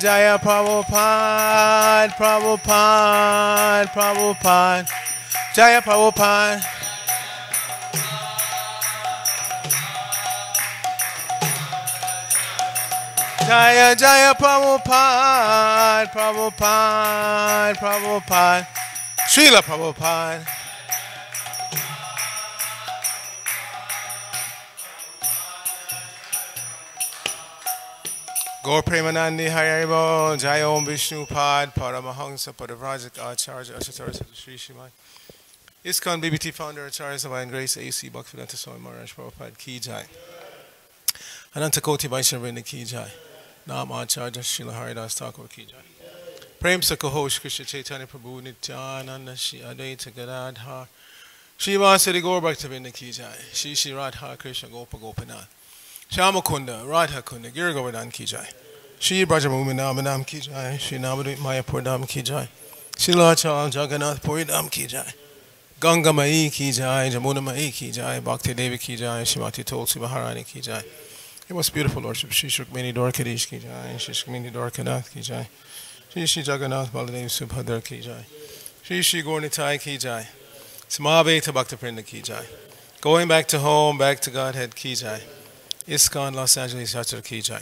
Jaya Prabhupada, Prabhupada, Prabhupada. Jaya Prabhupada. Jaya Jaya Prabhupada, Prabhupada, Prabhupada. Srila Prabhupada. Gaur Premanandi Haribo, Jaya Om Vishnu Pad, Paramahansa Padavrajak Acharya Ashatara Sri Shimai. ISKCON BBT founder Acharya Divine Grace AC Bhaktivedanta Swami Maharaj Prabhupada Ki Jai. Ananta Koti Vaishnavrinda Ki Jai. Nam Acharya Srila Haridas Thakur Ki Jai. Prem Sakahosh Krishna Chaitanya Prabhu Nityananda Shri Advaita Gadadhar Shri Vasari Gaur Bhaktivedanta Ki Jai. Shri Radha Krishna Gopa Gopinath Shyamakunda Radha Kunda Giri Govardhan Ki Jai. Shri Brajamumi Namanam Ki Jai. Shri Navadvip Mayapur Dham Ki Jai. Shri Lachal Jagannath Puri Dham Ki Jai. Ganga Mai Ki Jai. Jamuna Mai Ki Jai. Bhakti Devi Ki Jai. Shrimati Tulsi Maharani Ki Jai. It was beautiful worship. Shri Shukmini Dwarkadish Ki Jai. Shri Shukmini Dwarkanath Ki Jai. Shri Jagannath Baladev Subhadra Ki Jai. Shri Gornitai Ki Jai. Samaveta Bhaktaprinda Ki Jai. Going back to home, back to Godhead Ki Jai. ISKCON Los Angeles Yatra Ki Jai.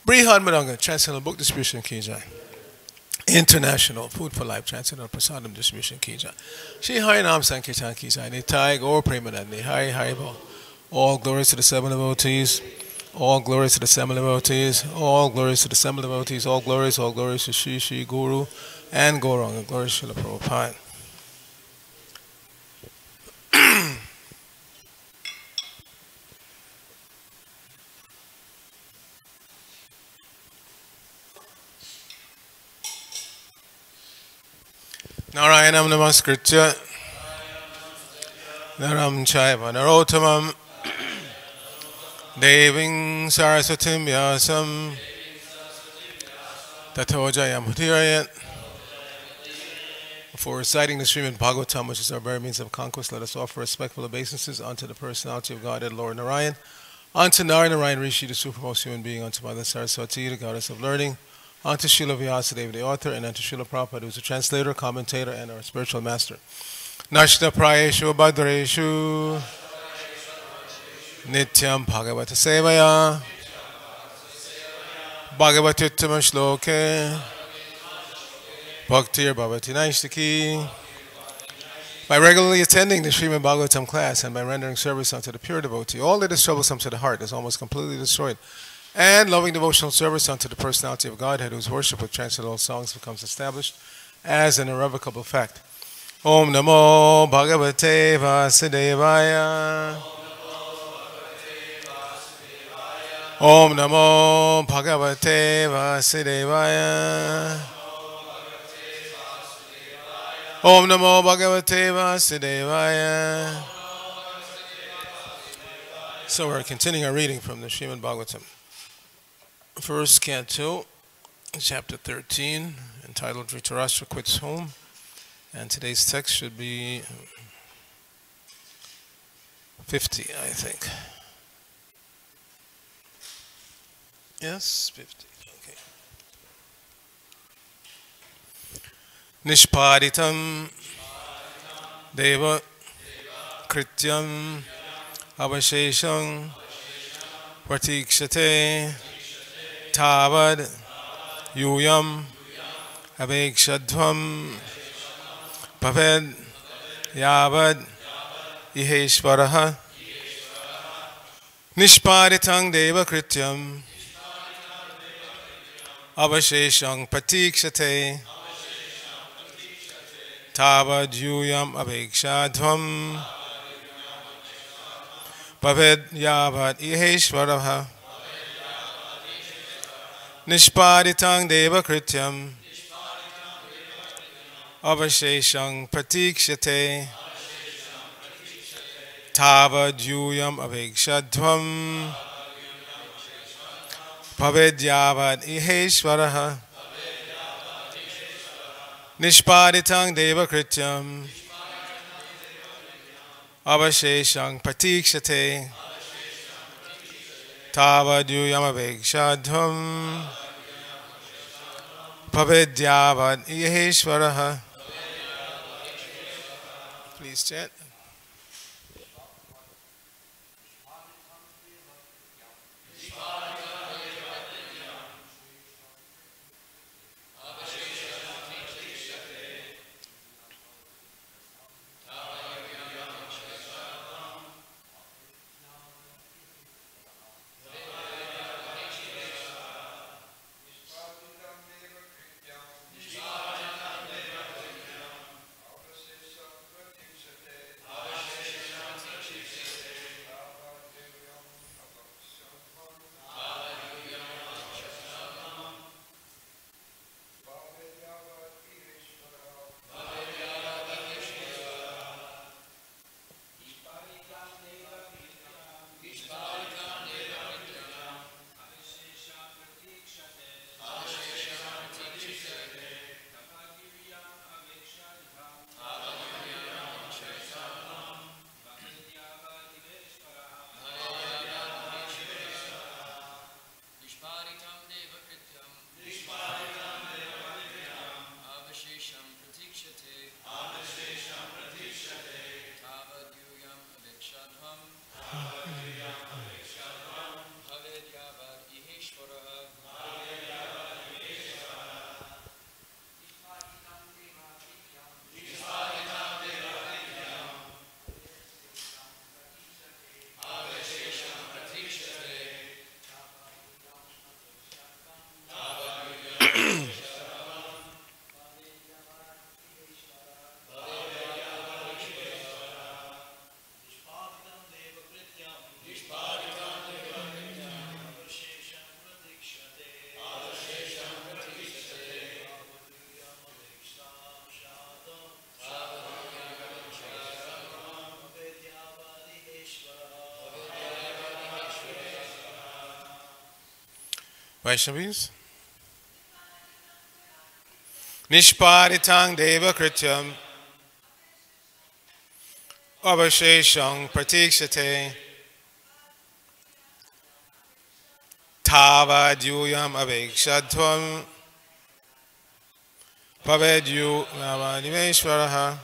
Brihad Madanga Transcendental Book Distribution Ki Jai. International Food for Life Transcendental Prasadam Distribution Ki Jai. Shri Harinam Sankirtan Ki Jai. Nitai Gaur Premanandi Hari Haribo. All glories to the seven devotees. All glories to the seven devotees. All glories to the seven devotees. All glories to Shri Shri Guru and Gauranga. Glories to the Prabhupada. Narayanam Namaskritya Naram Chaiva Narottamam Deving Saraswatim Vyasam Tato Jayam Hutirayat. Before reciting the Srimad Bhagavatam, which is our very means of conquest, let us offer respectful obeisances unto the personality of God and Lord Narayan, unto Narayan Rishi, the supremmost human being, unto Mother Saraswati, the goddess of learning, unto Srila Vyasadeva, the author, and unto Srila Prabhupada, who is the translator, commentator, and our spiritual master. Nashta Prayeshu Bhadreshu Nityam Bhagavata Sevaya Bhagavatittama Shloke Bhaktir Bhavati Naishtaki. By regularly attending the Srimad Bhagavatam class and by rendering service unto the pure devotee, all that is troublesome to the heart is almost completely destroyed. And loving devotional service unto the personality of Godhead, whose worship with transcendental songs becomes established as an irrevocable fact. Om Namo Bhagavate Vasudevaya. Om Namo Bhagavate Vasudevaya. Om Namo Bhagavate Vasudevaya. So we're continuing our reading from the Srimad Bhagavatam. First Canto, Chapter 13, entitled Dhritarashtra Quits Home. And today's text should be 50, I think. Yes, 50. Okay. Nishpaditam Deva Krityam Avashesham Pratikshate Tavad Yuyam Avekshadvam Bhaved Yavad Iheshvaraha Nishparitang Deva Krityam Avashesham Pratikshate Tavad Yuyam Avekshadvam Bhaved Yavad Iheshvaraha Nishpaditang Deva Krityam Avasheshang Pratikshate Tavad Yuyam Avekshadvam Bhaved Yavad Iheshvaraha Nishpaditang Deva Krityam Avasheshang Pratikshate Tavad Yuyam Avekshadvam Pavidyavad Iheshwaraha. Please chant. Vaishnavis. Nishparitang deva krityam avasheshang pratikshate tavadyuyam avekshadvam pavedyu namadiveshvaraha.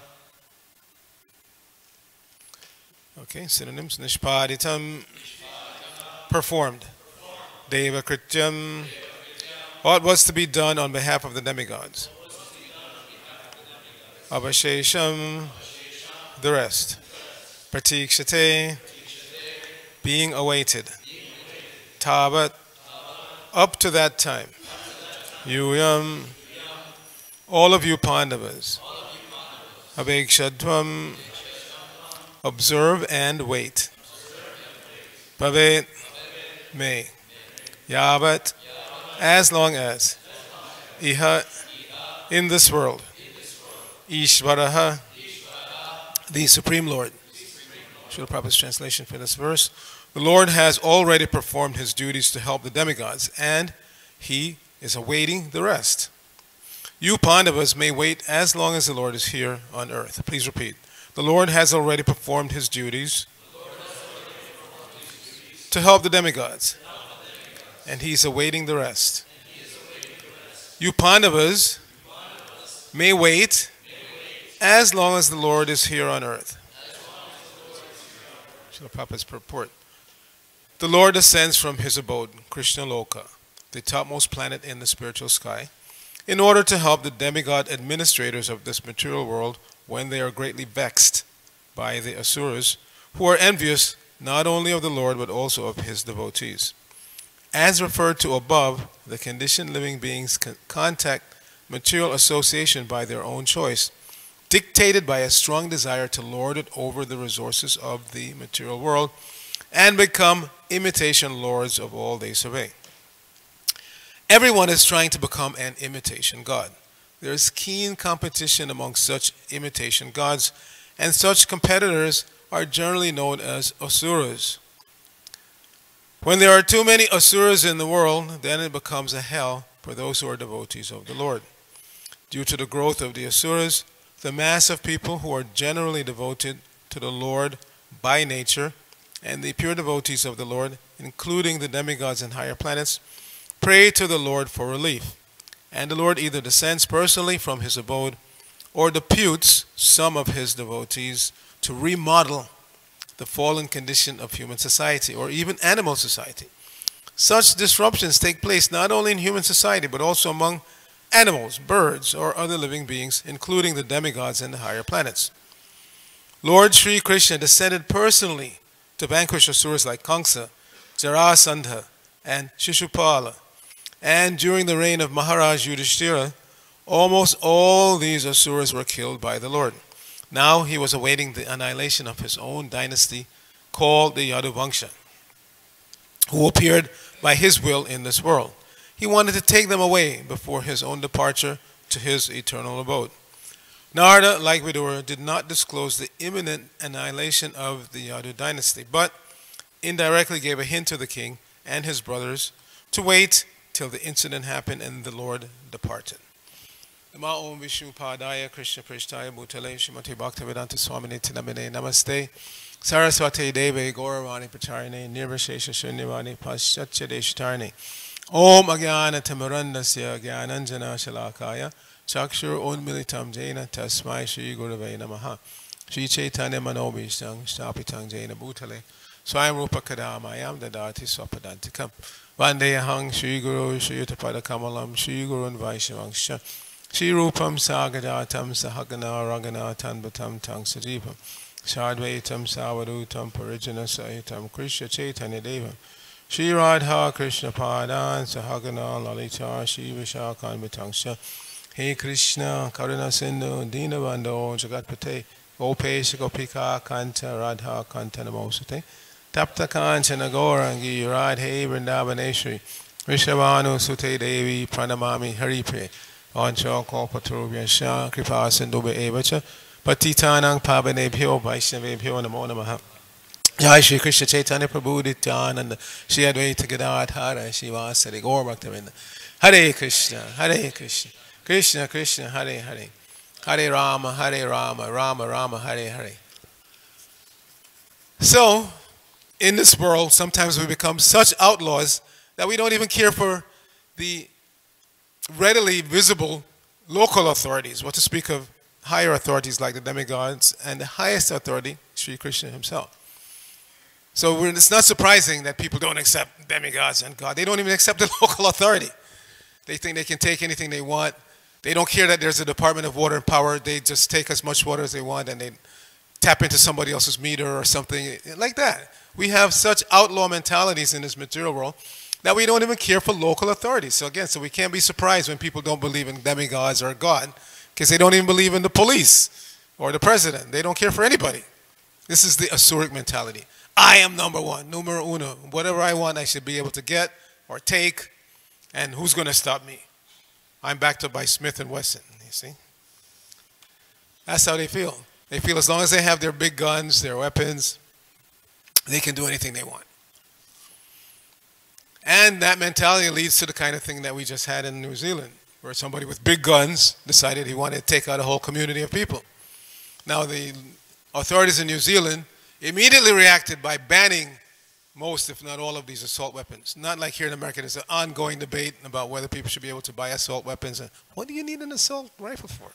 Okay, synonyms. Nishparitam, performed. Deva krityam, what was to be done on behalf of the demigods. Avashesham, the rest. Pratikshate, being awaited. Tavat, up to that time. Yuyam, all of you Pandavas. Avekshadvam, observe and wait. Bhavet, may. Yavat, as long as. Iha, in this world. Ishvaraha, the Supreme Lord. Srila Prabhupada's translation for this verse. The Lord has already performed his duties to help the demigods, and he is awaiting the rest. You Pandavas may wait as long as the Lord is here on earth. Please repeat. The Lord has already performed his duties to help the demigods, and he is awaiting the rest. You Pandavas may wait as long as the Lord is here on earth. Srila Prabhupada's purport. The Lord ascends from his abode, Krishna Loka, the topmost planet in the spiritual sky, in order to help the demigod administrators of this material world when they are greatly vexed by the asuras, who are envious not only of the Lord but also of his devotees. As referred to above, the conditioned living beings contact material association by their own choice, dictated by a strong desire to lord it over the resources of the material world and become imitation lords of all they survey. Everyone is trying to become an imitation god. There is keen competition among such imitation gods, and such competitors are generally known as asuras. When there are too many asuras in the world, then it becomes a hell for those who are devotees of the Lord. Due to the growth of the asuras, the mass of people who are generally devoted to the Lord by nature, and the pure devotees of the Lord, including the demigods and higher planets, pray to the Lord for relief. And the Lord either descends personally from his abode or deputes some of his devotees to remodel the fallen condition of human society or even animal society. Such disruptions take place not only in human society but also among animals, birds, or other living beings, including the demigods and the higher planets. Lord Sri Krishna descended personally to vanquish asuras like Kamsa, Jarasandha, and Shishupala. And during the reign of Maharaj Yudhishthira, almost all these asuras were killed by the Lord. Now he was awaiting the annihilation of his own dynasty called the Yaduvangsha, who appeared by his will in this world. He wanted to take them away before his own departure to his eternal abode. Narada, like Vidura, did not disclose the imminent annihilation of the Yadu dynasty, but indirectly gave a hint to the king and his brothers to wait till the incident happened and the Lord departed. Namo Om Vishnu Padaya Krishna Prishtaya Bhutale Shrimati Bhaktivedanta Swamini Tinamine Namaste Saraswati Deve Gauravani Pacharine Nirvashesha Shunyavani Paschatya Deshtarine Om Agyana Tamarandasya Gyananjana Shalakaya Chakshur Unmilitam Jaina Tasmai Shri Gurave Namaha Shri Chaitanya Manobhishtam Stapitang Jaina Bhutale Swayam Rupa Kadamayam Dadati Swapadantikam Vandeyahang Shri Guru Shri Utapada Kamalam Shri Guru Vaishavangsha Shri Rupam Sagadatam Sahagana Ragana Tanbatam Tang Sajipam Shadvaitam Savadutam Parijana Sahitam Krishna Chaitanya Devam Shri Radha Krishna Padan Sahagana Lalita Shri Vishakan Vitangsha He Krishna Karuna Sindhu Dinabando Jagatpate Gopesh Gopika Kanta Radha Kanta Namosate Tapta Kanchana Gaurangi Radhe Vrindavaneshri Rishabhanu Sute Devi Pranamami Haripe Ancho Kalpaturubhya Shah Kripa Sindhubhe Evacha Patitanang Pavanebhyo Vaishnavebhyo Namo Namaha Jai Shri Krishna Chaitanya Prabhu Nityananda Shri Advaita Gadadhara Shivasari Gaur Bhaktavinda Hare Krishna Krishna Krishna Hare Hare Hare Rama Rama Rama Hare Hare. So in this world sometimes we become such outlaws that we don't even care for the readily visible local authorities, what to speak of higher authorities like the demigods and the highest authority, Sri Krishna himself. So it's not surprising that people don't accept demigods and God. They don't even accept the local authority. They think they can take anything they want. They don't care that there's a Department of Water and Power. They just take as much water as they want and they tap into somebody else's meter or something like that. We have such outlaw mentalities in this material world that we don't even care for local authorities. So again, we can't be surprised when people don't believe in demigods or God, because they don't even believe in the police or the president. They don't care for anybody. This is the Asuric mentality. I am number one, numero uno. Whatever I want, I should be able to get or take, and who's going to stop me? I'm backed up by Smith & Wesson, you see? That's how they feel. They feel as long as they have their big guns, their weapons, they can do anything they want. And that mentality leads to the kind of thing that we just had in New Zealand, where somebody with big guns decided he wanted to take out a whole community of people. Now the authorities in New Zealand immediately reacted by banning most, if not all, of these assault weapons. Not like here in America, there's an ongoing debate about whether people should be able to buy assault weapons. And what do you need an assault rifle for?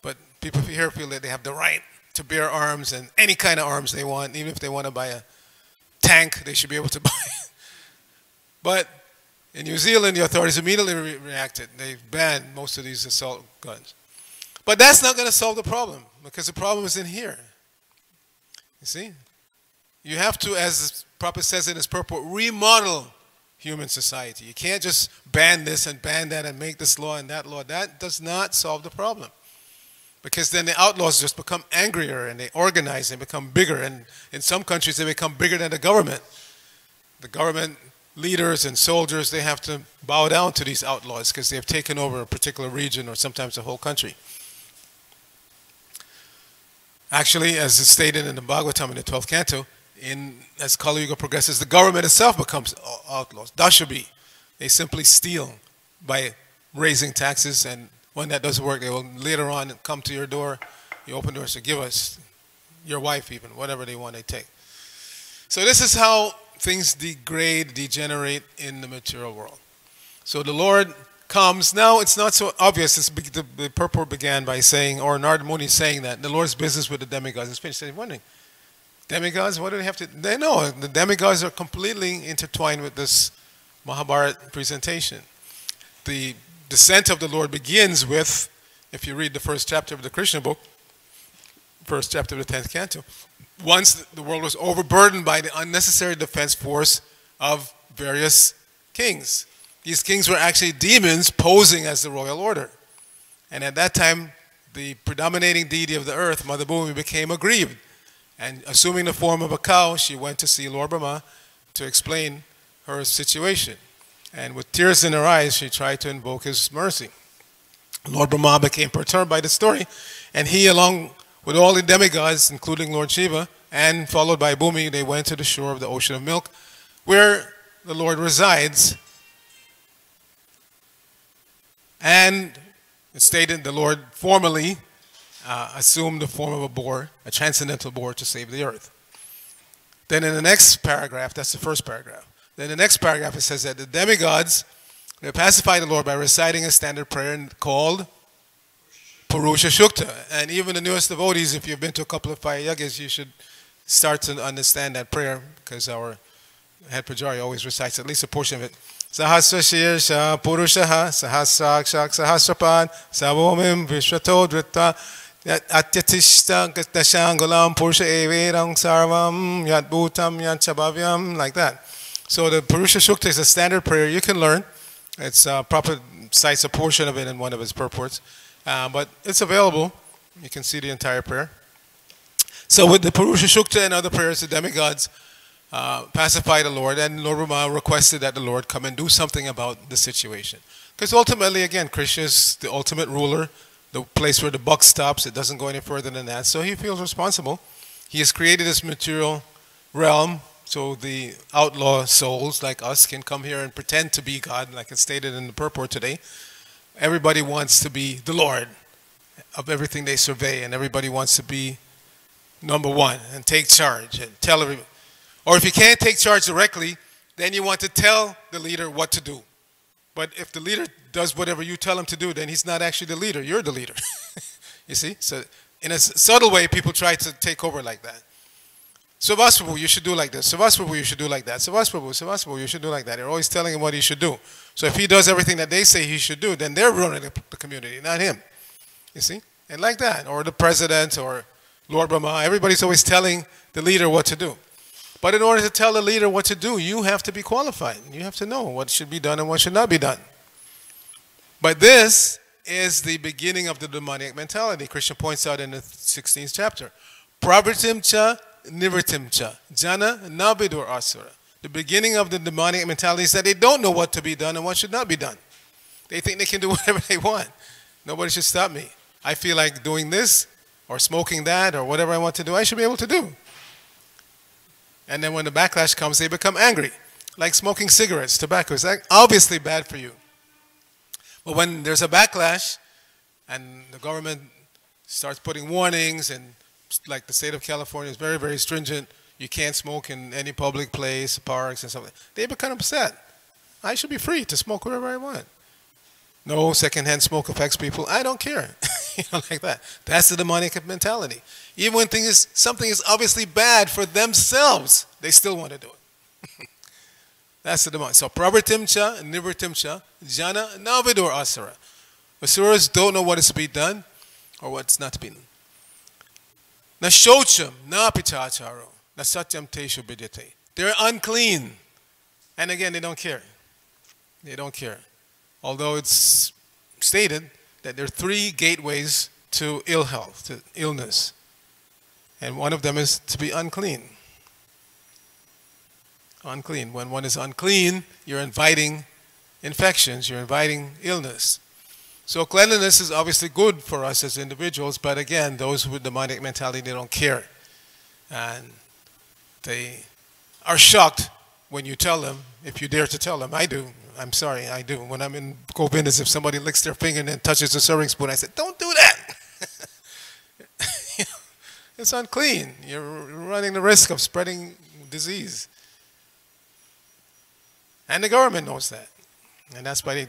But people here feel that they have the right to bear arms and any kind of arms they want. Even if they want to buy a tank, they should be able to buy it. But in New Zealand, the authorities immediately reacted. They banned most of these assault guns. But that's not going to solve the problem, because the problem is in here. You see? You have to, as Prabhupada says in his purport, remodel human society. You can't just ban this and ban that and make this law and that law. That does not solve the problem. Because then the outlaws just become angrier and they organize and become bigger. And in some countries, they become bigger than the government. The government leaders and soldiers, they have to bow down to these outlaws because they have taken over a particular region or sometimes the whole country. Actually, as is stated in the Bhagavatam in the 12th canto, as Kali Yuga progresses, the government itself becomes outlaws. Dashabi. They simply steal by raising taxes, and when that doesn't work, they will later on come to your door. You open doors to give us your wife even, whatever they want, they take. So this is how things degrade, degenerate in the material world. So the Lord comes, now it's not so obvious. The purport began by saying, or Narada Muni saying that the Lord's business with the demigods is finished. They're wondering, demigods, what do they have to, they know the demigods are completely intertwined with this Mahabharata presentation. The descent of the Lord begins with, if you read the first chapter of the Krishna book, first chapter of the 10th canto, once the world was overburdened by the unnecessary defense force of various kings. These kings were actually demons posing as the royal order. And at that time, the predominating deity of the earth, Mother Bhumi, became aggrieved. And assuming the form of a cow, she went to see Lord Brahma to explain her situation. And with tears in her eyes, she tried to invoke his mercy. Lord Brahma became perturbed by the story, and he, along with all the demigods, including Lord Shiva, and followed by Bhumi, they went to the shore of the ocean of milk, where the Lord resides. And it stated the Lord formally assumed the form of a boar, a transcendental boar, to save the earth. Then in the next paragraph, that's the first paragraph. Then in the next paragraph it says that the demigods, they pacify the Lord by reciting a standard prayer called Purusha Shukta. And even the newest devotees, if you've been to a couple of fire yagas, you should start to understand that prayer, because our head Pujari always recites at least a portion of it. Sahasra Shirsha Purushaha Sahasrakshak Sahasrapad Savomim Vishwato Drita Atyatishta Dashangulam Purusha Evirang Sarvam Yat Bhutam Yat Chabhavyam, like that. So the Purusha Shukta is a standard prayer you can learn. It's Prabhupada cites a portion of it in one of his purports. But it's available. You can see the entire prayer. So with the Purusha Shukta and other prayers, the demigods pacify the Lord, and Lord Brahma requested that the Lord come and do something about the situation. Because ultimately, again, Krishna is the ultimate ruler, the place where the buck stops. It doesn't go any further than that. So he feels responsible. He has created this material realm so the outlaw souls like us can come here and pretend to be God, like it's stated in the purport today. Everybody wants to be the Lord of everything they survey, and everybody wants to be number one and take charge and tell everybody. Or if you can't take charge directly, then you want to tell the leader what to do. But if the leader does whatever you tell him to do, then he's not actually the leader. You're the leader. You see? So in a subtle way, people try to take over like that. Savas Prabhu, you should do like this. Savas Prabhu, you should do like that. Savas Prabhu, you should do like that. They're always telling him what he should do. So if he does everything that they say he should do, then they're running the community, not him. You see? And like that. Or the president or Lord Brahma. Everybody's always telling the leader what to do. But in order to tell the leader what to do, you have to be qualified. You have to know what should be done and what should not be done. But this is the beginning of the demoniac mentality. Krishna points out in the 16th chapter. Pravritim cha nivritim cha jana navidur asura. The beginning of the demoniac mentality is that they don't know what to be done and what should not be done. They think they can do whatever they want. Nobody should stop me. I feel like doing this or smoking that or whatever I want to do, I should be able to do. And then when the backlash comes, they become angry. Like smoking cigarettes, tobacco is obviously bad for you. But when there's a backlash and the government starts putting warnings, and like the state of California is very, very stringent, you can't smoke in any public place, parks and stuff like that, they become upset. I should be free to smoke wherever I want. No secondhand smoke affects people. I don't care. Like that. That's the demonic mentality. Even when something is obviously bad for themselves, they still want to do it. That's the demonic. So pravritim cha, nivritim cha, jana navidur asura. Asuras don't know what is to be done or what's not to be done. Na shocham, na pichacharo, na satyam teshu vidyate. They're unclean. And again, they don't care. They don't care. Although it's stated that there are 3 gateways to ill health, to illness. And one of them is to be unclean. Unclean. When one is unclean, you're inviting infections, you're inviting illness. So cleanliness is obviously good for us as individuals, but again, those with demonic mentality, they don't care. And they are shocked when you tell them, if you dare to tell them. I do. I'm sorry, I do. When I'm in Govindas, if somebody licks their finger and then touches a serving spoon, I say, don't do that. It's unclean. You're running the risk of spreading disease. And the government knows that. And that's why they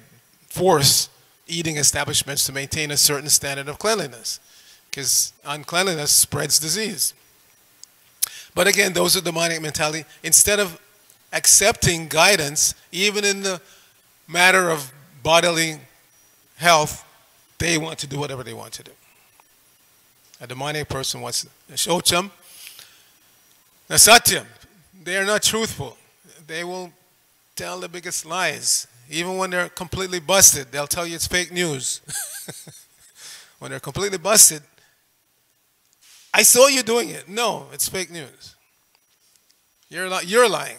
force eating establishments to maintain a certain standard of cleanliness, because uncleanliness spreads disease. But again, those are demonic mentality. Instead of accepting guidance, even in the matter of bodily health, they want to do whatever they want to do. A demonic person wants Shocham, Nasatyam. They are not truthful. They will tell the biggest lies. Even when they're completely busted, they'll tell you it's fake news. When they're completely busted, I saw you doing it. No, it's fake news. You're lying.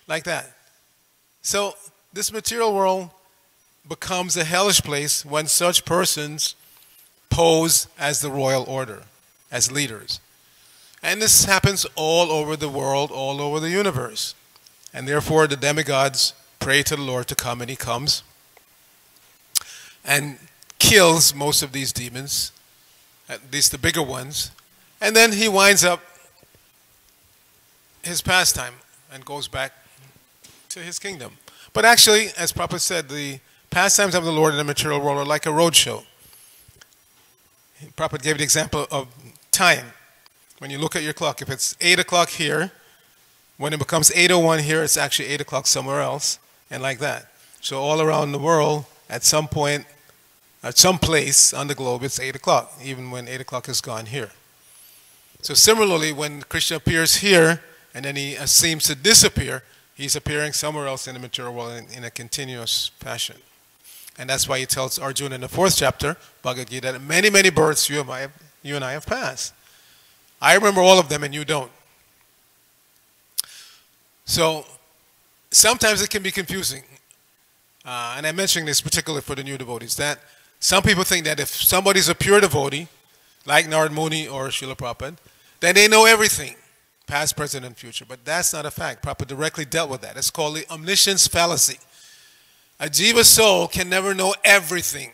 Like that. So this material world becomes a hellish place when such persons pose as the royal order, as leaders. And this happens all over the world, all over the universe. And therefore the demigods pray to the Lord to come, and he comes and kills most of these demons, at least the bigger ones. And then he winds up his pastime and goes back to his kingdom. But actually, as Prabhupada said, the pastimes of the Lord in the material world are like a roadshow. Prabhupada gave the example of time. When you look at your clock, if it's 8 o'clock here, when it becomes 8:01 here, it's actually 8 o'clock somewhere else, and like that. So all around the world, at some point, at some place on the globe, it's 8 o'clock, even when 8 o'clock is gone here. So similarly, when Krishna appears here, and then he seems to disappear, he's appearing somewhere else in the material world in a continuous fashion. And that's why he tells Arjuna in the 4th chapter, Bhagavad Gita, that many, many births you and I have passed. I remember all of them and you don't. So sometimes it can be confusing. And I'm mentioning this particularly for the new devotees, that some people think that if somebody's a pure devotee, like Narad Muni or Srila Prabhupada, then they know everything, past, present, and future. But that's not a fact. Prabhupada directly dealt with that. It's called the omniscience fallacy. A jiva soul can never know everything.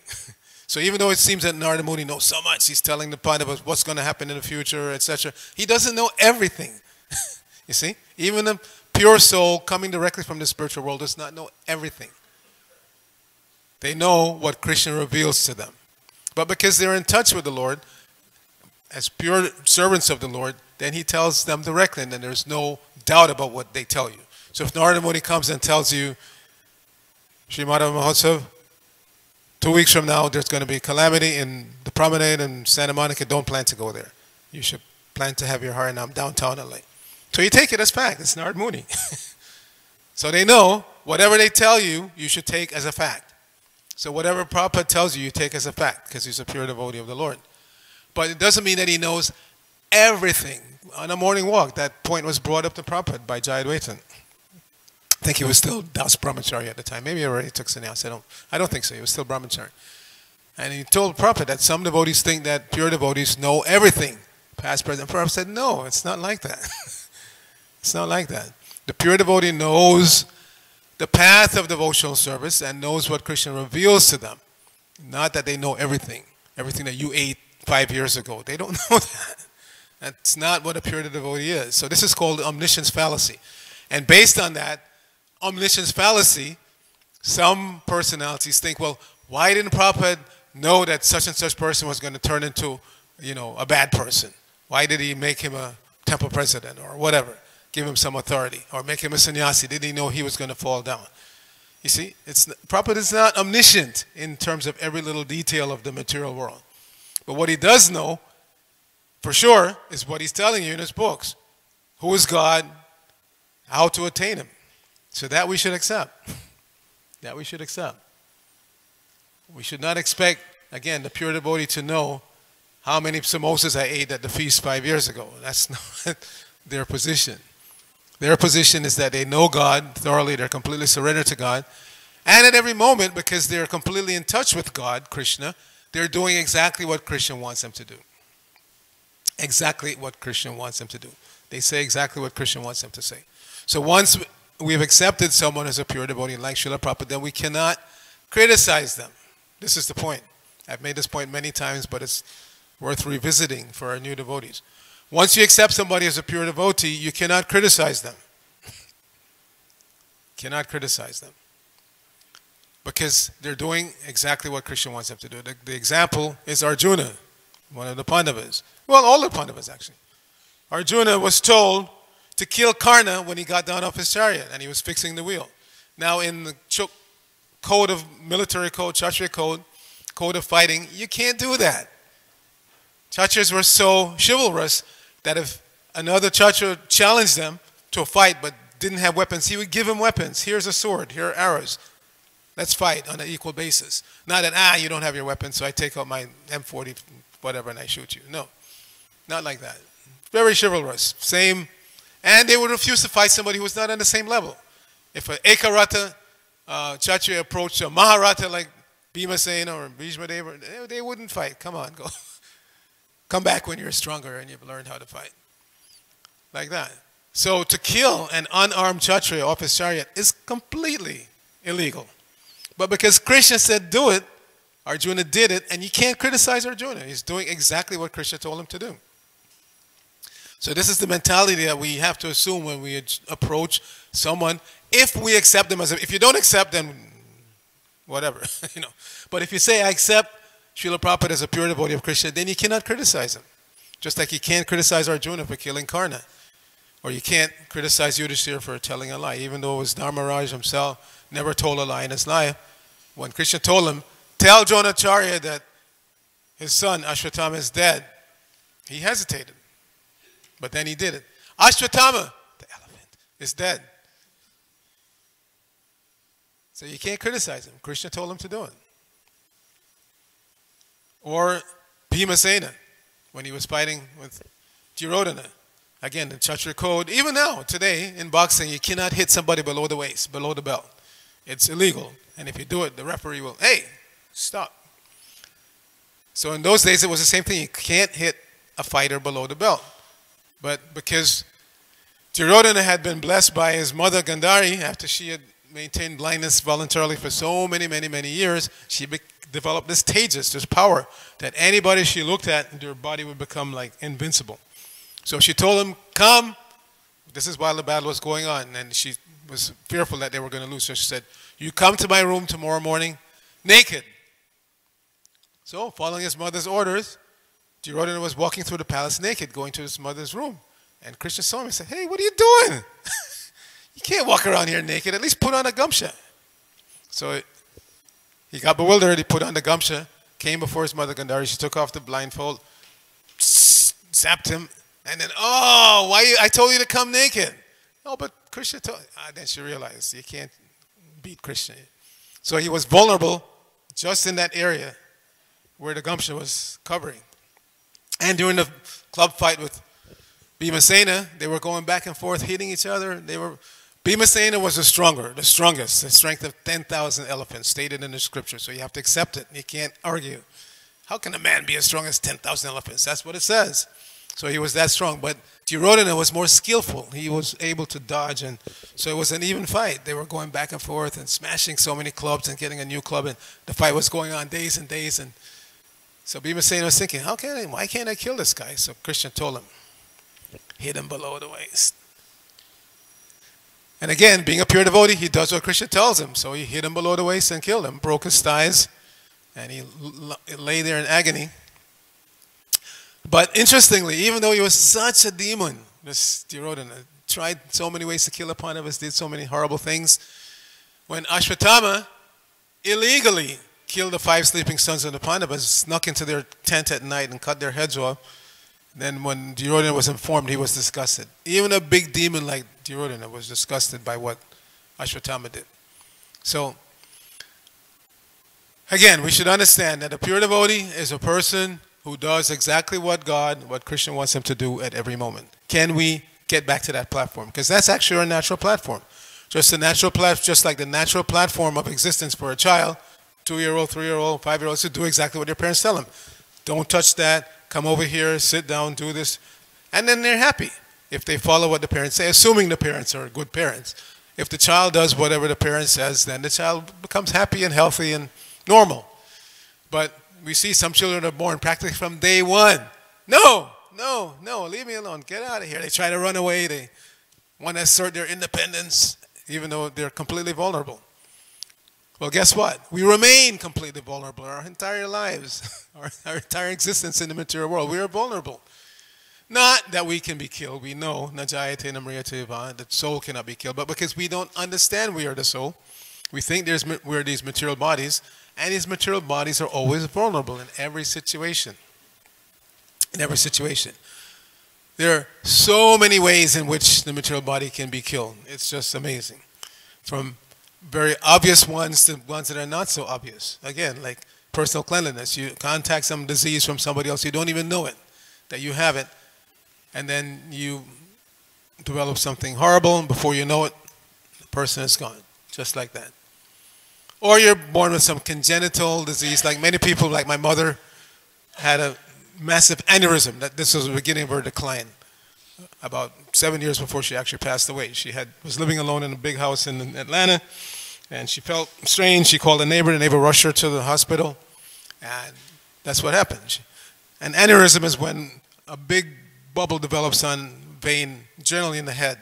So even though it seems that Narada Muni knows so much, he's telling the Pandavas what's going to happen in the future, etc., he doesn't know everything. You see? Even a pure soul coming directly from the spiritual world does not know everything. They know what Krishna reveals to them. But because they're in touch with the Lord, as pure servants of the Lord, then he tells them directly, and then there's no doubt about what they tell you. So if Narada Muni comes and tells you, Sri Madhava Mahotsav, 2 weeks from now there's going to be calamity in the promenade in Santa Monica, don't plan to go there. You should plan to have your Harinam downtown LA. So you take it as fact. It's Narada Muni. So they know whatever they tell you, you should take as a fact. So whatever Prabhupada tells you, you take as a fact, because he's a pure devotee of the Lord. But it doesn't mean that he knows everything. On a morning walk, that point was brought up to Prabhupada by Jayadvaitan. I think he was still Das Brahmachari at the time. Maybe he already took sannyas. I don't think so. He was still Brahmachari. And he told Prabhupada that some devotees think that pure devotees know everything, past, present. Prabhupada said, no, it's not like that. It's not like that. The pure devotee knows the path of devotional service and knows what Krishna reveals to them. Not that they know everything. Everything that you ate 5 years ago. They don't know that. That's not what a pure devotee is. So this is called the omniscience fallacy. And based on that omniscience fallacy, some personalities think, well, why didn't Prabhupada know that such and such person was going to turn into, a bad person? Why did he make him a temple president or whatever? Give him some authority, or make him a sannyasi? Didn't he know he was going to fall down? You see, Prabhupada is not omniscient in terms of every little detail of the material world. But what he does know, for sure, is what he's telling you in his books. Who is God? How to attain him. So that we should accept. That we should accept. We should not expect, again, the pure devotee to know how many samosas I ate at the feast 5 years ago. That's not their position. Their position is that they know God thoroughly, they're completely surrendered to God, and at every moment, because they're completely in touch with God, Krishna, they're doing exactly what Krishna wants them to do. Exactly what Krishna wants them to do. They say exactly what Krishna wants them to say. So once we've accepted someone as a pure devotee like Srila Prabhupada, then we cannot criticize them. This is the point. I've made this point many times, but it's worth revisiting for our new devotees. Once you accept somebody as a pure devotee, you cannot criticize them. Cannot criticize them. because they're doing exactly what Krishna wants them to do. The example is Arjuna, one of the Pandavas. Well, all the Pandavas actually. Arjuna was told to kill Karna when he got down off his chariot and he was fixing the wheel. Now in the code of military code, Kshatriya code of fighting, you can't do that. Kshatriyas were so chivalrous that if another Kshatriya challenged them to a fight but didn't have weapons, he would give him weapons. Here's a sword, here are arrows. Let's fight on an equal basis. Not that, you don't have your weapons, so I take out my M40, whatever, and I shoot you. No, not like that. Very chivalrous. Same. And they would refuse to fight somebody who was not on the same level. If an Ekarata Kshatriya approached a Maharata like Bhimasena or Bhishmadeva, they wouldn't fight. Come on, go. Come back when you're stronger and you've learned how to fight. Like that. So to kill an unarmed Kshatriya off his chariot is completely illegal. But because Krishna said do it, Arjuna did it, and you can't criticize Arjuna. He's doing exactly what Krishna told him to do. So this is the mentality that we have to assume when we approach someone. If we accept them if you don't accept them, whatever, you know. But if you say, I accept Srila Prabhupada as a pure devotee of Krishna, then you cannot criticize him. Just like you can't criticize Arjuna for killing Karna. Or you can't criticize Yudhishthira for telling a lie, even though it was Dharmaraj himself never told a lie in his life. When Krishna told him, tell Dronacharya that his son Ashwatthama is dead, he hesitated. But then he did it. Ashwatthama, the elephant, is dead. So you can't criticize him. Krishna told him to do it. Or Bhimasena, when he was fighting with Duryodhana. Again, the Kshatriya code, even now, today, in boxing, you cannot hit somebody below the waist, below the belt. It's illegal. And if you do it, the referee will, hey, stop. So in those days, it was the same thing. You can't hit a fighter below the belt. But because Duryodhana had been blessed by his mother Gandhari, after she had maintained blindness voluntarily for so many years, she developed this tejas, this power, that anybody she looked at, their body would become like invincible. So she told him, come. This is while the battle was going on, and she was fearful that they were going to lose. So she said, you come to my room tomorrow morning naked. So, following his mother's orders, Duryodhana was walking through the palace naked, going to his mother's room. And Krishna saw him and said, hey, what are you doing? You can't walk around here naked. At least put on a gamsha. So he got bewildered. He put on the gamsha, came before his mother Gandhari. She took off the blindfold, zapped him, and then, I told you to come naked. Oh, but Krishna told. Then she realized you can't beat Krishna. So he was vulnerable just in that area where the gamsha was covering. And during the club fight with Bhimasena, they were going back and forth, hitting each other. Bhimasena was the strongest, the strength of 10,000 elephants, stated in the scripture. So you have to accept it. You can't argue. How can a man be as strong as 10,000 elephants? That's what it says. So he was that strong. But Duryodhana was more skillful. He was able to dodge. And so it was an even fight. They were going back and forth and smashing so many clubs and getting a new club. And the fight was going on days and days. And so Bhimasena was thinking, why can't I kill this guy? So Krishna told him, hit him below the waist. And again, being a pure devotee, he does what Krishna tells him. So he hit him below the waist and killed him, broke his thighs, and he lay there in agony. But interestingly, even though he was such a demon, this Duryodhana tried so many ways to kill the Pandavas, did so many horrible things, when Ashwatthama illegally killed the 5 sleeping sons of the Pandavas, snuck into their tent at night and cut their heads off. Then when Duryodhana was informed, he was disgusted. Even a big demon like Duryodhana was disgusted by what Ashwatthama did. So, again, we should understand that a pure devotee is a person who does exactly what Krishna wants him to do at every moment. Can we get back to that platform? Because that's actually our natural platform. Just like the natural platform of existence for a child, 2-year-old, 3-year-old, 5-year-old, to do exactly what their parents tell them. Don't touch that. Come over here, sit down, do this. And then they're happy if they follow what the parents say, assuming the parents are good parents. If the child does whatever the parent says, then the child becomes happy and healthy and normal. But we see some children are born practically from day one. No, leave me alone. Get out of here. They try to run away. They want to assert their independence, even though they're completely vulnerable. Well, guess what? We remain completely vulnerable our entire lives, our entire existence in the material world. We are vulnerable. Not that we can be killed. We know, Najayate Namriyate Ivan, that soul cannot be killed, but because we don't understand we are the soul, we think we're these material bodies, and these material bodies are always vulnerable in every situation. In every situation. There are so many ways in which the material body can be killed. It's just amazing. From very obvious ones to ones that are not so obvious. Again, like personal cleanliness. You contact some disease from somebody else, you don't even know it, that you have it, and then you develop something horrible, and before you know it, the person is gone. Just like that. Or you're born with some congenital disease, like many people, like my mother, had a massive aneurysm. That this was the beginning of her decline. About 7 years before she actually passed away. She was living alone in a big house in Atlanta, and she felt strange. She called a neighbor. The neighbor rushed her to the hospital, and that's what happened. An aneurysm is when a big bubble develops on vein, generally in the head.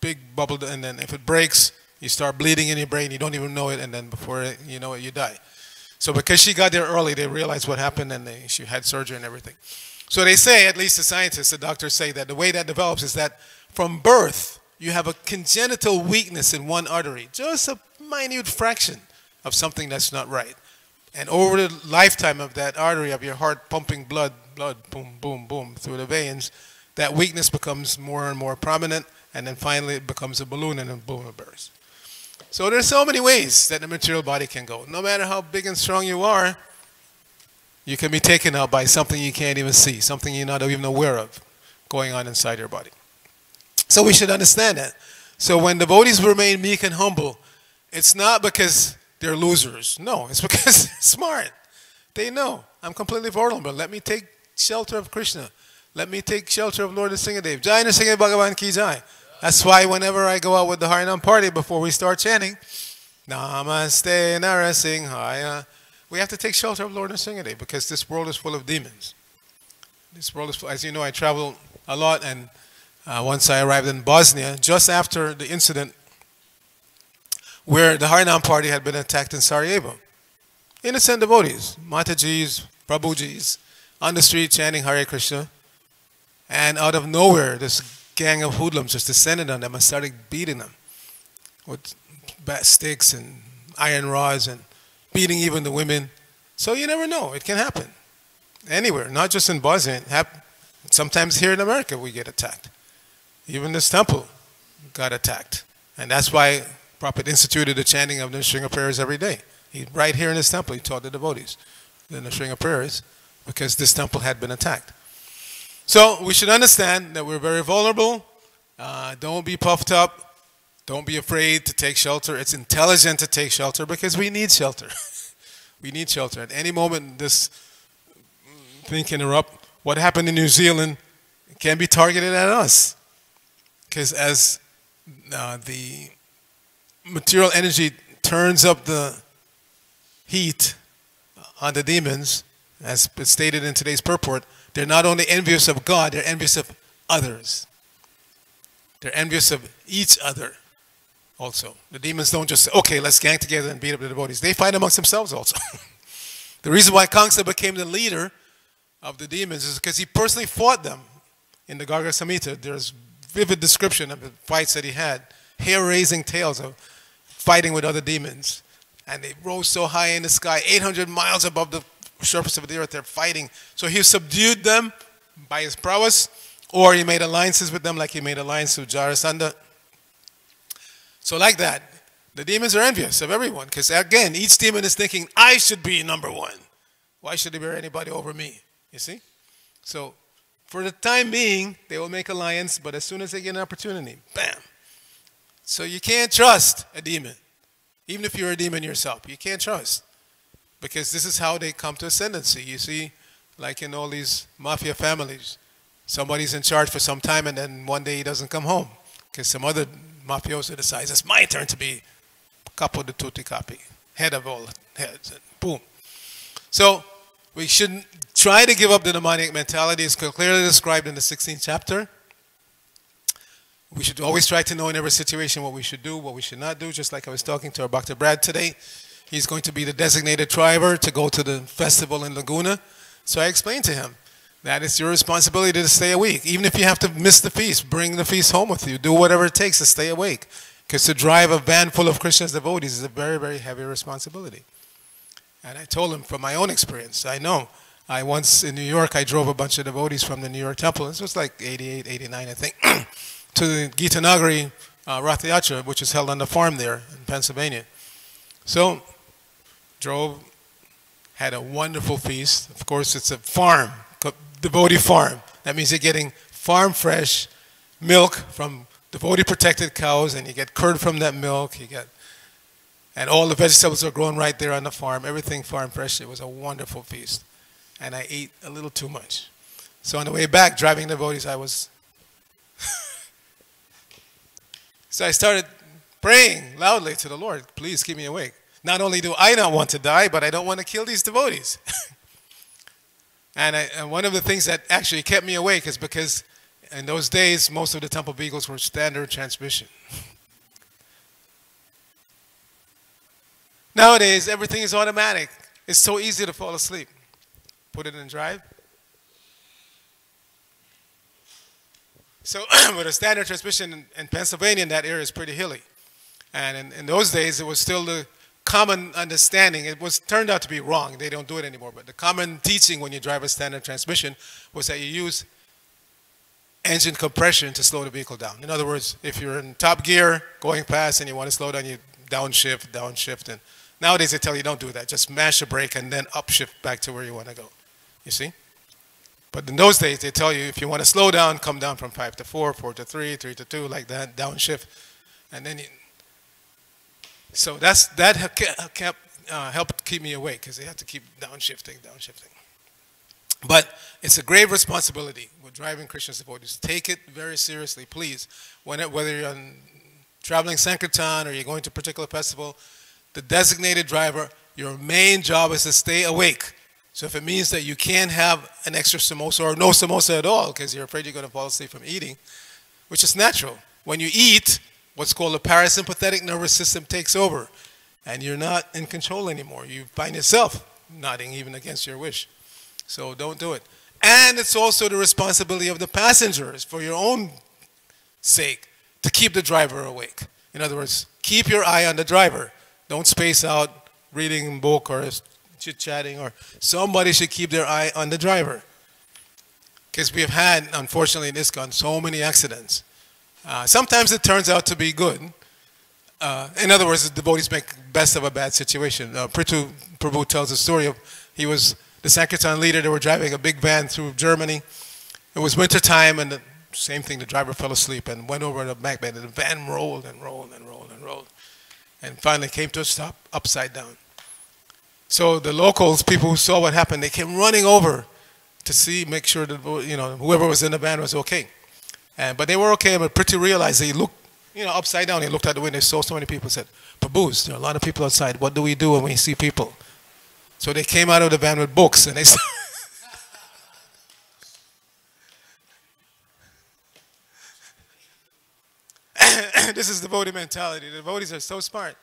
Big bubble, and then if it breaks, you start bleeding in your brain. You don't even know it, and then before you know it, you die. So because she got there early, they realized what happened, and she had surgery and everything. So they say, at least the scientists, the doctors say that the way that develops is that from birth, you have a congenital weakness in one artery, just a minute fraction of something that's not right. And over the lifetime of that artery, of your heart pumping blood, boom, boom, boom, through the veins, that weakness becomes more and more prominent, and then finally it becomes a balloon, and then boom, it bursts. So there's so many ways that the material body can go. No matter how big and strong you are, you can be taken out by something you can't even see, something you're not even aware of going on inside your body. So we should understand that. So when devotees remain meek and humble, it's not because they're losers. No, it's because they're smart. They know, I'm completely vulnerable. Let me take shelter of Krishna. Let me take shelter of Lord Nrsingadev. Jai Nrsingadev Bhagavan Ki Jai. That's why whenever I go out with the Harinam party, before we start chanting, Namaste Narasimhaya, we have to take shelter of Lord Nrsingadev, because this world is full of demons. This world is full, as you know, I travel a lot, and once I arrived in Bosnia, just after the incident where the Harinam party had been attacked in Sarajevo. Innocent devotees, Matajis, Prabhujis, on the street chanting Hare Krishna, and out of nowhere, this gang of hoodlums just descended on them and started beating them with bat sticks and iron rods and beating even the women. So you never know. It can happen anywhere, not just in Bosnia. Sometimes here in America we get attacked. Even this temple got attacked. And that's why Prabhupada instituted the chanting of the Nrsinga prayers every day. Right here in this temple, he taught the devotees the Nrsinga prayers, because this temple had been attacked. So we should understand that we're very vulnerable. Don't be puffed up. Don't be afraid to take shelter. It's intelligent to take shelter, because we need shelter. We need shelter. At any moment, this thing can erupt. What happened in New Zealand can be targeted at us. Because as the material energy turns up the heat on the demons, as stated in today's purport, they're not only envious of God, they're envious of others. They're envious of each other also. The demons don't just say, okay, let's gang together and beat up the devotees. They fight amongst themselves also. The reason why Kamsa became the leader of the demons is because he personally fought them. In the Garga Samhita, there's vivid description of the fights that he had, hair-raising tales of fighting with other demons. And they rose so high in the sky, 800 miles above the surface of the earth, they're fighting. So he subdued them by his prowess, or he made alliances with them, like he made alliance with Jarasandha. So like that, the demons are envious of everyone, because again, each demon is thinking, I should be number one. Why should there be anybody over me? You see? So for the time being, they will make alliance, but as soon as they get an opportunity, bam. So you can't trust a demon. Even if you're a demon yourself, you can't trust. Because this is how they come to ascendancy. You see, like in all these mafia families, somebody's in charge for some time, and then one day he doesn't come home. Because some other mafioso decides, it's my turn to be capo di tutti capi, head of all heads, and boom. So we shouldn't try to give up the demonic mentality. It's clearly described in the 16th chapter. We should always try to know in every situation what we should do, what we should not do, just like I was talking to our Bhakta Brad today. He's going to be the designated driver to go to the festival in Laguna. So I explained to him that it's your responsibility to stay awake. Even if you have to miss the feast, bring the feast home with you. Do whatever it takes to stay awake. Because to drive a van full of Krishna's devotees is a very, very heavy responsibility. And I told him from my own experience, I know. I once in New York, I drove a bunch of devotees from the New York temple. This was like 88, 89, I think, to the Gita Nagari Rath Yatra, which is held on the farm there in Pennsylvania. So, drove, had a wonderful feast. Of course, it's a farm, devotee farm. That means you're getting farm fresh milk from devotee protected cows, and you get curd from that milk. And all the vegetables are grown right there on the farm. Everything farm fresh. It was a wonderful feast. And I ate a little too much. So on the way back, driving the devotees, So I started praying loudly to the Lord, please keep me awake. Not only do I not want to die, but I don't want to kill these devotees. And one of the things that actually kept me awake is because in those days, most of the temple vehicles were standard transmission. Nowadays, everything is automatic. It's so easy to fall asleep. Put it in drive. So with a standard transmission in Pennsylvania, in that area is pretty hilly. And in those days, it was still the common understanding. It was turned out to be wrong. They don't do it anymore. But the common teaching when you drive a standard transmission was that you use engine compression to slow the vehicle down. In other words, if you're in top gear going fast and you want to slow down, you downshift. And nowadays they tell you don't do that. Just mash the brake and then upshift back to where you want to go. You see? But in those days, they tell you if you want to slow down, come down from 5 to 4, 4 to 3, 3 to 2, like that, downshift. And then so that helped keep me awake because they had to keep downshifting. But it's a grave responsibility with driving Krishna's devotees. Take it very seriously, please. Whether you're on traveling Sankirtan or you're going to a particular festival, the designated driver, your main job is to stay awake. So if it means that you can't have an extra samosa or no samosa at all because you're afraid you're going to fall asleep from eating, which is natural. When you eat, what's called the parasympathetic nervous system takes over, and you're not in control anymore. You find yourself nodding even against your wish. So don't do it. And it's also the responsibility of the passengers for your own sake to keep the driver awake. In other words, keep your eye on the driver. Don't space out reading a book or chit-chatting, or somebody should keep their eye on the driver. Because we have had, unfortunately in ISKCON, so many accidents. Sometimes it turns out to be good. In other words, the devotees make best of a bad situation. Arcita Prabhu tells a story of, he was the Sankirtan leader. They were driving a big van through Germany. It was winter time, and the same thing, the driver fell asleep and went over the back bend, and the van rolled and rolled and rolled and rolled, and finally came to a stop upside down. So the locals, people who saw what happened, they came running over to make sure that whoever was in the van was okay. But they were okay. But Priti realized, they looked upside down. He looked out the window. They saw so many people. Said, "Prabhus, there are a lot of people outside. What do we do when we see people?" So they came out of the van with books, and they said, "This is devotee mentality. The devotees are so smart."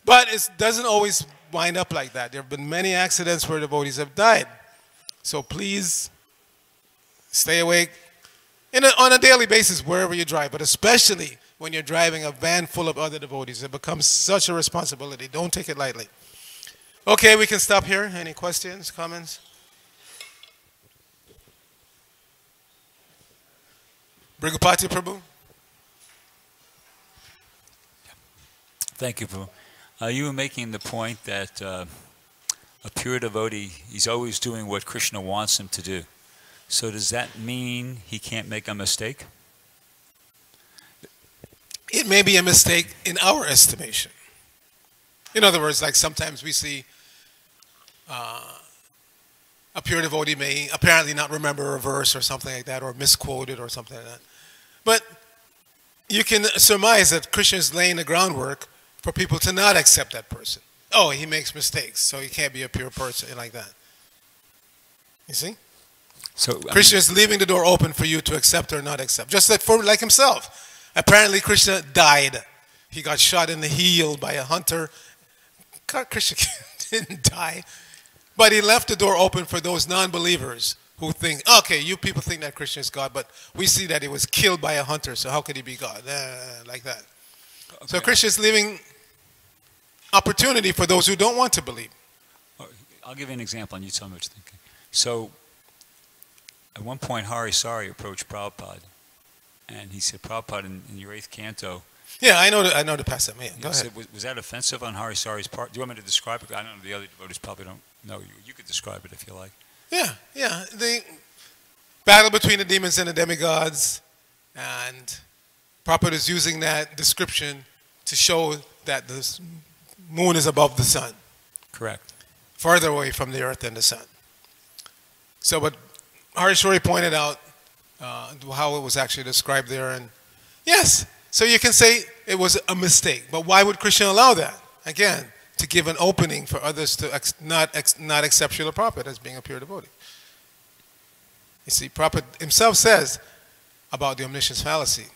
But it doesn't always wind up like that. There have been many accidents where devotees have died. So please stay awake on a daily basis wherever you drive, but especially when you're driving a van full of other devotees. It becomes such a responsibility. Don't take it lightly. Okay, we can stop here. Any questions, comments? Brigupati Prabhu? Thank you, Prabhu. You were making the point that a pure devotee, he's always doing what Krishna wants him to do. So does that mean he can't make a mistake? It may be a mistake in our estimation. In other words, like sometimes we see a pure devotee may apparently not remember a verse or something like that, or misquote it or something like that. But you can surmise that Krishna is laying the groundwork for people to not accept that person. Oh, he makes mistakes, so he can't be a pure person like that. You see? So Krishna is leaving the door open for you to accept or not accept. Just like himself. Apparently Krishna died. He got shot in the heel by a hunter, Krishna didn't die, but he left the door open for those non-believers who think, okay, you people think that Krishna is God, but we see that he was killed by a hunter, so how could he be God? Like that. Okay. So Krishna is leaving opportunity for those who don't want to believe. I'll give you an example, and you tell me what you're thinking. So, at one point, Hari Sari approached Prabhupada, and he said, Prabhupada, in your 8th canto... Yeah, I know the passage. Yeah, go ahead. Was that offensive on Hari Sari's part? Do you want me to describe it? I don't know, the other devotees probably don't know. You could describe it if you like. Yeah. The battle between the demons and the demigods, and Prabhupada is using that description to show that the moon is above the sun. Correct. Farther away from the earth than the sun. So, but Hari Sari pointed out how it was actually described there, and yes, so you can say it was a mistake, but why would Krishna allow that? Again, to give an opening for others to not accept Srila Prabhupada as being a pure devotee. You see, Prabhupada himself says about the omniscience fallacy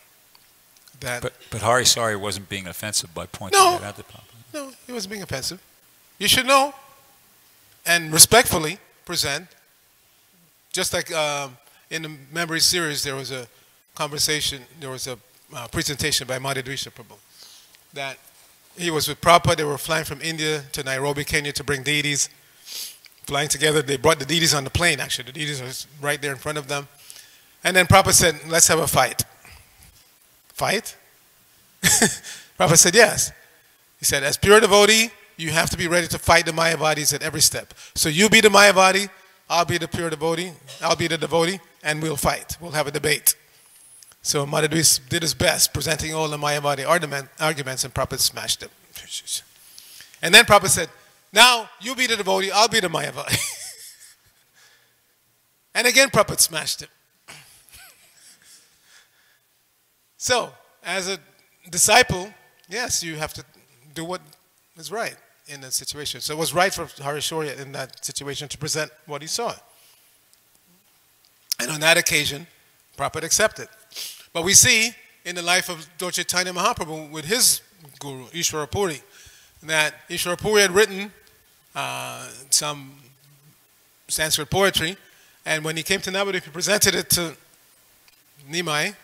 that... But Hari Sari wasn't being offensive by pointing that out to Prabhupada. No, he wasn't being offensive. You should know and respectfully present, just like in the memory series, there was a conversation, there was a presentation by Arcita Prabhu that he was with Prabhupada. They were flying from India to Nairobi, Kenya to bring deities. Flying together, they brought the deities on the plane, actually. The deities were right there in front of them. And then Prabhupada said, let's have a fight. Fight? Prabhupada said, yes. He said, as pure devotee, you have to be ready to fight the Mayavadis at every step. So you be the Mayavadi, I'll be the pure devotee, I'll be the devotee, and we'll fight. We'll have a debate. So Madhudis did his best, presenting all the Mayavadi arguments, and Prabhupada smashed them. And then Prabhupada said, now you be the devotee, I'll be the Mayavadi. And again Prabhupada smashed him. So, as a disciple, yes, you have to do what is right in that situation. So it was right for Hari Sari in that situation to present what he saw. And on that occasion, Prabhupada accepted. But we see in the life of Lord Chaitanya Mahaprabhu with his guru, Ishvara Puri, that Ishvara Puri had written some Sanskrit poetry, and when he came to Navadvip, he presented it to Nimai,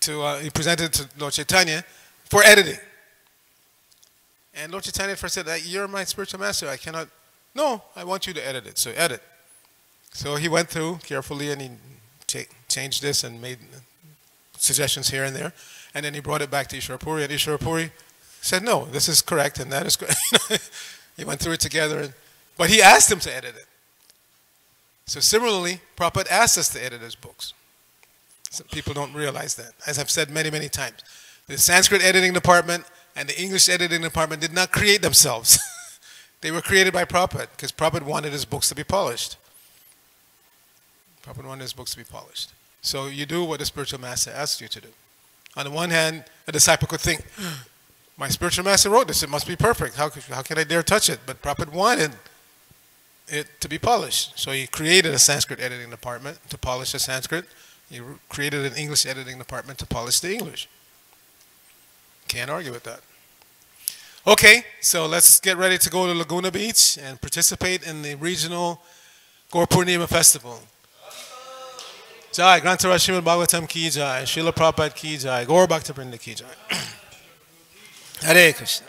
he presented it to Lord Chaitanya for editing. And Lord Chaitanya first said, you're my spiritual master, I cannot, no, I want you to edit it, so edit. So he went through carefully and he changed this and made suggestions here and there. And then he brought it back to Ishvara Puri, and Ishvara Puri said, no, this is correct and that is correct. He went through it together, but he asked him to edit it. So similarly, Prabhupada asked us to edit his books. Some people don't realize that. As I've said many, many times, the Sanskrit editing department and the English editing department did not create themselves. They were created by Prabhupada because Prabhupada wanted his books to be polished. Prabhupada wanted his books to be polished. So you do what the spiritual master asks you to do. On the one hand, a disciple could think, my spiritual master wrote this, it must be perfect. How can I dare touch it? But Prabhupada wanted it to be polished. So he created a Sanskrit editing department to polish the Sanskrit. He created an English editing department to polish the English. Can't argue with that. Okay, so let's get ready to go to Laguna Beach and participate in the regional Gaur Purnima festival. Jai, Grantara Srimad Bhagavatam ki jai, Srila Prabhupada ki jai, Gaur Bhakta Vrinda ki jai. Hare Krishna.